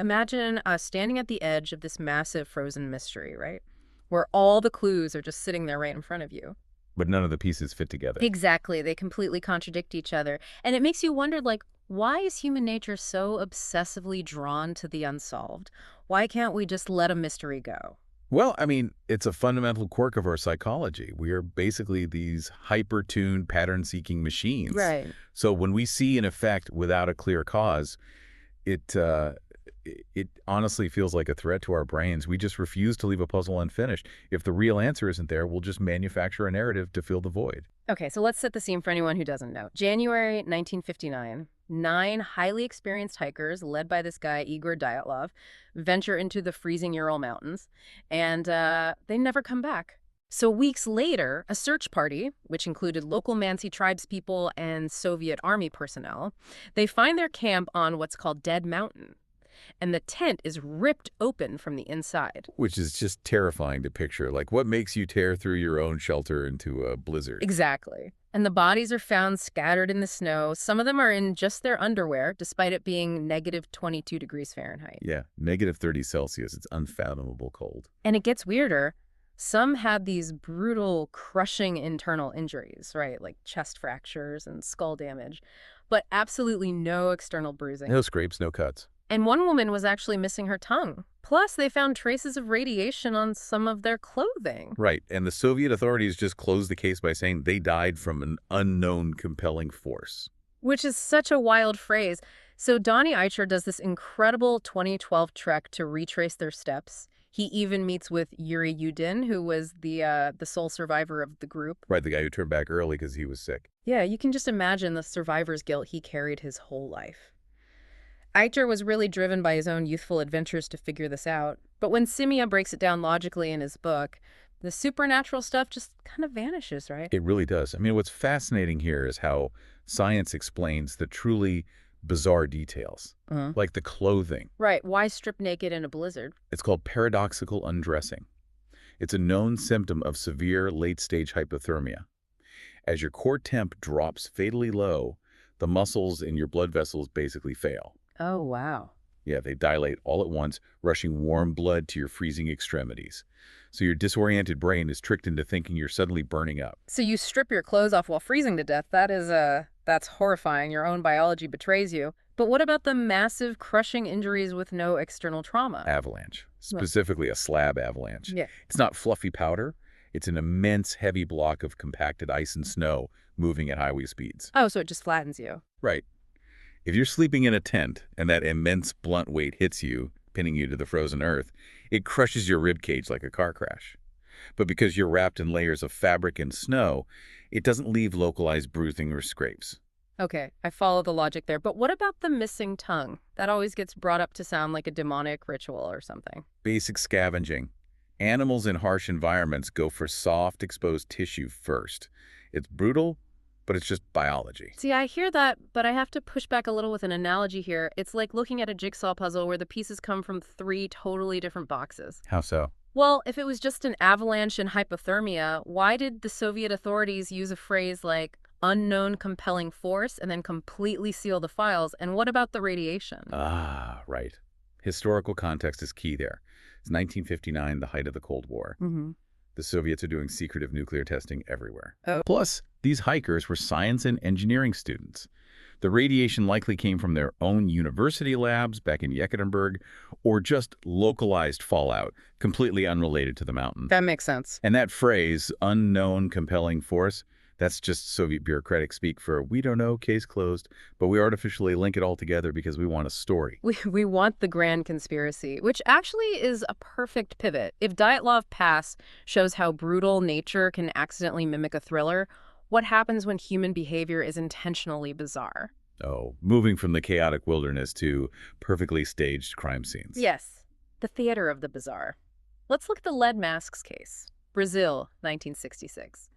imagine us standing at the edge of this massive frozen mystery, right? Where all the clues are just sitting there right in front of you. But none of the pieces fit together. Exactly. They completely contradict each other. And it makes you wonder, like, why is human nature so obsessively drawn to the unsolved? Why can't we just let a mystery go? Well, I mean, it's a fundamental quirk of our psychology. We are basically these hyper-tuned, pattern-seeking machines. Right. So when we see an effect without a clear cause, it it honestly feels like a threat to our brains. We just refuse to leave a puzzle unfinished. If the real answer isn't there, we'll just manufacture a narrative to fill the void. Okay, so let's set the scene for anyone who doesn't know. January 1959, 9 highly experienced hikers, led by this guy, Igor Dyatlov, venture into the freezing Ural Mountains, and they never come back. So weeks later, a search party, which included local Mansi tribespeople and Soviet army personnel, they find their camp on what's called Dead Mountain. And the tent is ripped open from the inside. Which is just terrifying to picture. Like, what makes you tear through your own shelter into a blizzard? Exactly. And the bodies are found scattered in the snow. Some of them are in just their underwear, despite it being negative 22 degrees Fahrenheit. Yeah, negative 30 Celsius. It's unfathomable cold. And it gets weirder. Some had these brutal, crushing internal injuries, right? Like chest fractures and skull damage, but absolutely no external bruising. No scrapes, no cuts. And one woman was actually missing her tongue. Plus, they found traces of radiation on some of their clothing. Right, and the Soviet authorities just closed the case by saying they died from an unknown compelling force. Which is such a wild phrase. So Donnie Eicher does this incredible 2012 trek to retrace their steps. He even meets with Yuri Yudin, who was the sole survivor of the group. Right, the guy who turned back early because he was sick. Yeah, you can just imagine the survivor's guilt he carried his whole life. Eicher was really driven by his own youthful adventures to figure this out. But when Simia breaks it down logically in his book, the supernatural stuff just kind of vanishes, right? It really does. I mean, what's fascinating here is how science explains the truly bizarre details, like the clothing. Right. Why strip naked in a blizzard? It's called paradoxical undressing. It's a known symptom of severe late-stage hypothermia. As your core temp drops fatally low, the muscles in your blood vessels basically fail. Oh, wow. Yeah, they dilate all at once, rushing warm blood to your freezing extremities. So your disoriented brain is tricked into thinking you're suddenly burning up. So you strip your clothes off while freezing to death. That's horrifying. Your own biology betrays you. But what about the massive crushing injuries with no external trauma? Avalanche, specifically a slab avalanche. Yeah. It's not fluffy powder. It's an immense heavy block of compacted ice and snow moving at highway speeds. Oh, so it just flattens you. Right. If you're sleeping in a tent and that immense blunt weight hits you, pinning you to the frozen earth, it crushes your rib cage like a car crash. But because you're wrapped in layers of fabric and snow, it doesn't leave localized bruising or scrapes. Okay, I follow the logic there. But what about the missing tongue? That always gets brought up to sound like a demonic ritual or something. Basic scavenging. Animals in harsh environments go for soft, exposed tissue first. It's brutal, but it's just biology. See, I hear that, but I have to push back a little with an analogy here. It's like looking at a jigsaw puzzle where the pieces come from 3 totally different boxes. How so? Well, if it was just an avalanche and hypothermia, why did the Soviet authorities use a phrase like unknown compelling force and then completely seal the files? And what about the radiation? Ah, right. Historical context is key there. It's 1959, the height of the Cold War. The Soviets are doing secretive nuclear testing everywhere. Oh. Plus, these hikers were science and engineering students. The radiation likely came from their own university labs back in Yekaterinburg, or just localized fallout, completely unrelated to the mountain. That makes sense. And that phrase, unknown compelling force, that's just Soviet bureaucratic speak for we don't know, case closed, but we artificially link it all together because we want a story. We want the grand conspiracy, which actually is a perfect pivot. If Dyatlov Pass shows how brutal nature can accidentally mimic a thriller, what happens when human behavior is intentionally bizarre? Oh, moving from the chaotic wilderness to perfectly staged crime scenes. Yes, the theater of the bizarre. Let's look at the lead masks case. Brazil, 1966.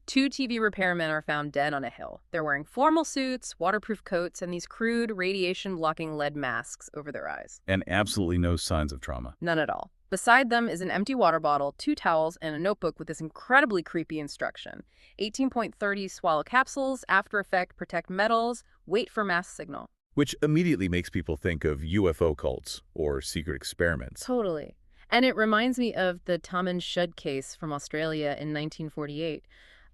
2 TV repairmen are found dead on a hill. They're wearing formal suits, waterproof coats, and these crude radiation-blocking lead masks over their eyes. And absolutely no signs of trauma. None at all. Beside them is an empty water bottle, 2 towels, and a notebook with this incredibly creepy instruction. 18.30 swallow capsules, after effect, protect metals, wait for mass signal. which immediately makes people think of UFO cults or secret experiments. Totally. And it reminds me of the Taman Shud case from Australia in 1948.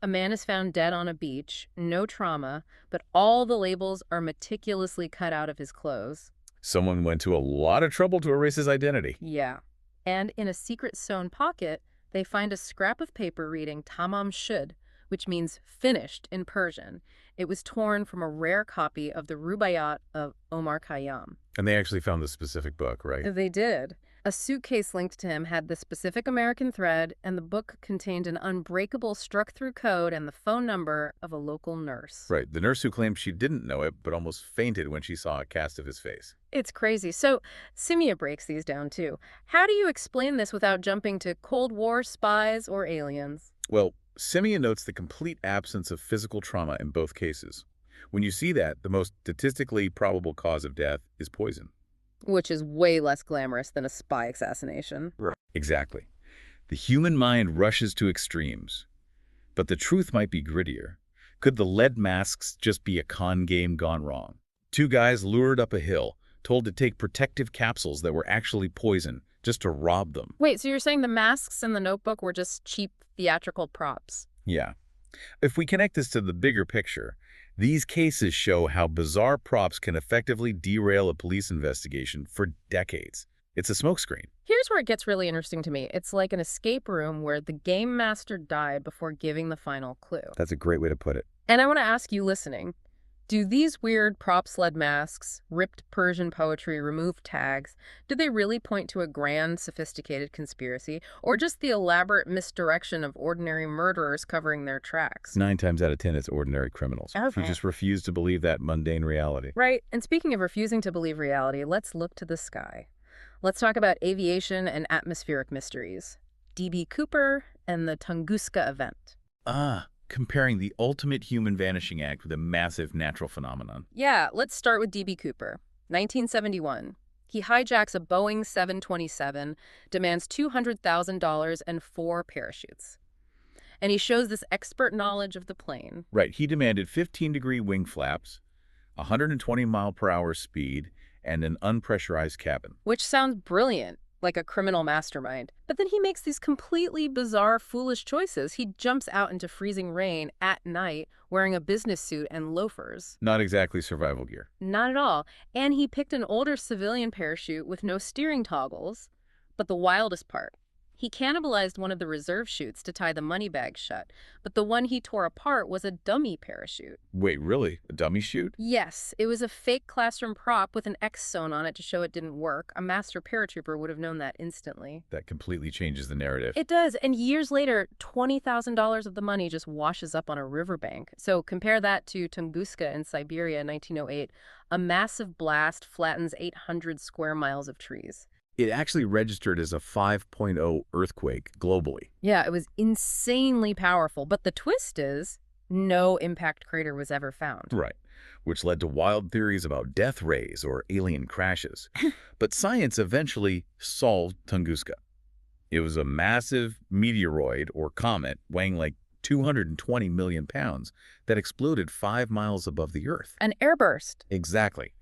A man is found dead on a beach, no trauma, but all the labels are meticulously cut out of his clothes. Someone went to a lot of trouble to erase his identity. Yeah. And in a secret sewn pocket, they find a scrap of paper reading Tamam Shud, which means finished in Persian. It was torn from a rare copy of the Rubaiyat of Omar Khayyam. And they actually found the specific book, right? They did. A suitcase linked to him had the specific American thread, and the book contained an unbreakable struck-through code and the phone number of a local nurse. Right. The nurse who claimed she didn't know it, but almost fainted when she saw a cast of his face. It's crazy. So, Simia breaks these down, too. How do you explain this without jumping to Cold War spies or aliens? Well, Simeon notes the complete absence of physical trauma in both cases. When you see that, the most statistically probable cause of death is poison. Which is way less glamorous than a spy assassination. Right. Exactly. The human mind rushes to extremes. But the truth might be grittier. Could the lead masks just be a con game gone wrong? Two guys lured up a hill, told to take protective capsules that were actually poison, just to rob them. Wait, so you're saying the masks in the notebook were just cheap theatrical props? Yeah. If we connect this to the bigger picture, these cases show how bizarre props can effectively derail a police investigation for decades. It's a smokescreen. Here's where it gets really interesting to me. It's like an escape room where the game master died before giving the final clue. That's a great way to put it. And I want to ask you listening, do these weird prop-sled masks, ripped Persian poetry, removed tags, do they really point to a grand, sophisticated conspiracy, or just the elaborate misdirection of ordinary murderers covering their tracks? 9 times out of 10, it's ordinary criminals who Okay. just refuse to believe that mundane reality. Right. And speaking of refusing to believe reality, let's look to the sky. Let's talk about aviation and atmospheric mysteries. D.B. Cooper and the Tunguska event. Comparing the ultimate human vanishing act with a massive natural phenomenon. Yeah, let's start with D.B. Cooper. 1971. He hijacks a Boeing 727, demands $200,000 and 4 parachutes. And he shows this expert knowledge of the plane. Right, he demanded 15-degree wing flaps, 120-mile-per-hour speed, and an unpressurized cabin. Which sounds brilliant, like a criminal mastermind. But then he makes these completely bizarre, foolish choices. He jumps out into freezing rain at night wearing a business suit and loafers. Not exactly survival gear. Not at all. And he picked an older civilian parachute with no steering toggles. But the wildest part, he cannibalized one of the reserve chutes to tie the money bag shut, but the one he tore apart was a dummy parachute. Wait, really? A dummy chute? Yes, it was a fake classroom prop with an X sewn on it to show it didn't work. A master paratrooper would have known that instantly. That completely changes the narrative. It does, and years later, $20,000 of the money just washes up on a riverbank. So compare that to Tunguska in Siberia in 1908. A massive blast flattens 800 square miles of trees. It actually registered as a 5.0 earthquake globally. Yeah, it was insanely powerful, but the twist is no impact crater was ever found. Right, which led to wild theories about death rays or alien crashes. But science eventually solved Tunguska. It was a massive meteoroid or comet weighing like 220 million pounds that exploded 5 miles above the Earth. An airburst. Exactly,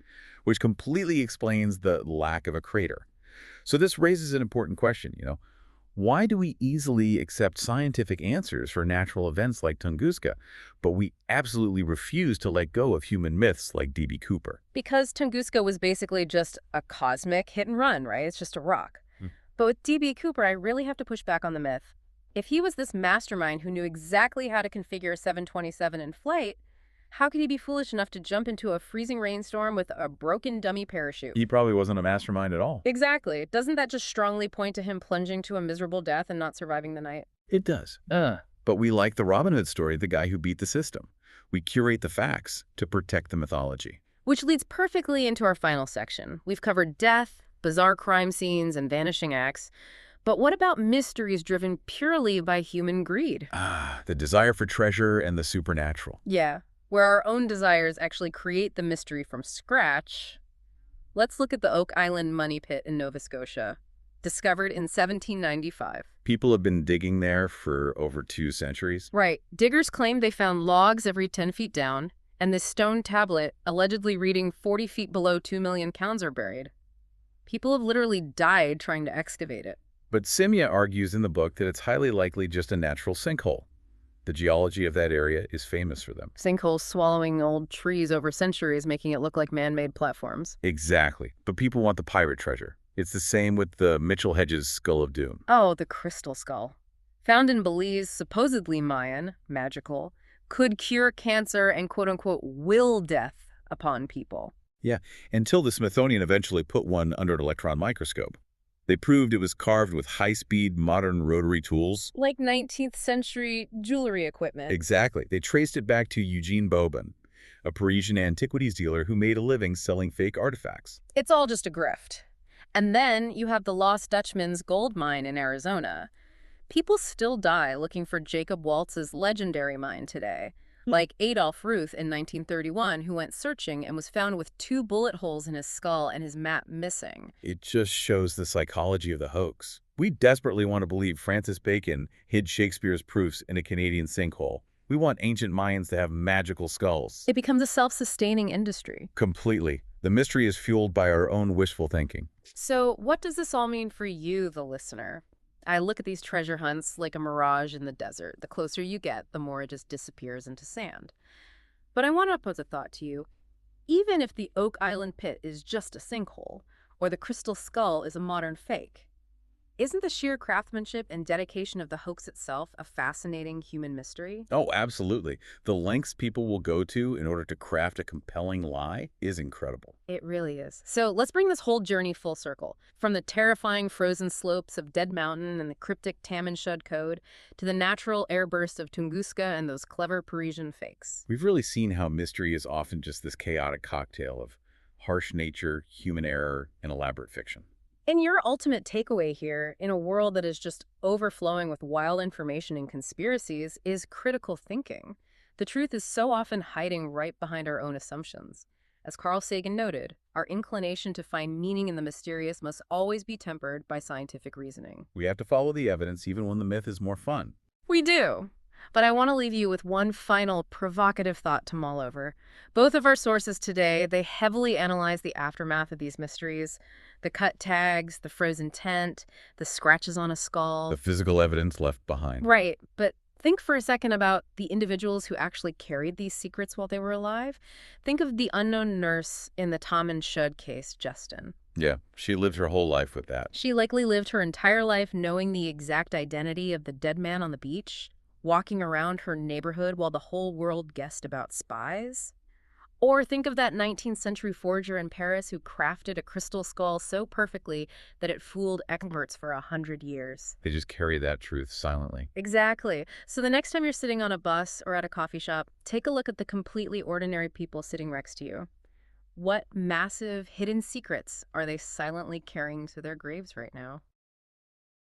which completely explains the lack of a crater. So this raises an important question, why do we easily accept scientific answers for natural events like Tunguska, but we absolutely refuse to let go of human myths like D.B. Cooper? Because Tunguska was basically just a cosmic hit and run, right? It's just a rock. But with D.B. Cooper, I really have to push back on the myth. If he was this mastermind who knew exactly how to configure a 727 in flight, how could he be foolish enough to jump into a freezing rainstorm with a broken dummy parachute? He probably wasn't a mastermind at all. Exactly. Doesn't that just strongly point to him plunging to a miserable death and not surviving the night? It does. But we like the Robin Hood story, the guy who beat the system. We curate the facts to protect the mythology. Which leads perfectly into our final section. We've covered death, bizarre crime scenes, and vanishing acts. But what about mysteries driven purely by human greed? The desire for treasure and the supernatural. Yeah. Where our own desires actually create the mystery from scratch. Let's look at the Oak Island Money Pit in Nova Scotia, discovered in 1795. People have been digging there for over 2 centuries. Right. Diggers claim they found logs every 10 feet down, And this stone tablet, allegedly reading 40 feet below 2 million pounds, are buried. People have literally died trying to excavate it. But Simya argues in the book that it's highly likely just a natural sinkhole. The geology of that area is famous for them. Sinkholes swallowing old trees over centuries, making it look like man-made platforms. Exactly. But people want the pirate treasure. It's the same with the Mitchell Hedges Skull of Doom. Oh, the crystal skull. Found in Belize, supposedly Mayan, magical, could cure cancer and quote-unquote will death upon people. Yeah, until the Smithsonian eventually put one under an electron microscope. They proved it was carved with high-speed, modern rotary tools. Like 19th century jewelry equipment. Exactly. They traced it back to Eugene Bobin, a Parisian antiquities dealer who made a living selling fake artifacts. It's all just a grift. And then you have the Lost Dutchman's gold mine in Arizona. People still die looking for Jacob Waltz's legendary mine today. Like Adolf Ruth in 1931, who went searching and was found with 2 bullet holes in his skull and his map missing. It just shows the psychology of the hoax. We desperately want to believe Francis Bacon hid Shakespeare's proofs in a Canadian sinkhole. We want ancient Mayans to have magical skulls. It becomes a self-sustaining industry. Completely. The mystery is fueled by our own wishful thinking. So what does this all mean for you, the listener? I look at these treasure hunts like a mirage in the desert. The closer you get, the more it just disappears into sand. But I want to pose a thought to you. Even if the Oak Island pit is just a sinkhole, or the crystal skull is a modern fake, isn't the sheer craftsmanship and dedication of the hoax itself a fascinating human mystery? Oh, absolutely. The lengths people will go to in order to craft a compelling lie is incredible. It really is. So let's bring this whole journey full circle. From the terrifying frozen slopes of Dead Mountain and the cryptic Tamanshud code to the natural airburst of Tunguska and those clever Parisian fakes. We've really seen how mystery is often just this chaotic cocktail of harsh nature, human error, and elaborate fiction. And your ultimate takeaway here, in a world that is just overflowing with wild information and conspiracies, is critical thinking. The truth is so often hiding right behind our own assumptions. As Carl Sagan noted, our inclination to find meaning in the mysterious must always be tempered by scientific reasoning. We have to follow the evidence even when the myth is more fun. We do. But I want to leave you with one final provocative thought to mull over. Both of our sources today, they heavily analyze the aftermath of these mysteries. The cut tags, the frozen tent, the scratches on a skull. The physical evidence left behind. Right, but think for a second about the individuals who actually carried these secrets while they were alive. Think of the unknown nurse in the Tom and Shud case, Justin. Yeah, she lived her whole life with that. She likely lived her entire life knowing the exact identity of the dead man on the beach, walking around her neighborhood while the whole world guessed about spies. Or think of that 19th century forger in Paris who crafted a crystal skull so perfectly that it fooled experts for 100 years. They just carry that truth silently. Exactly. So the next time you're sitting on a bus or at a coffee shop, take a look at the completely ordinary people sitting next to you. What massive hidden secrets are they silently carrying to their graves right now?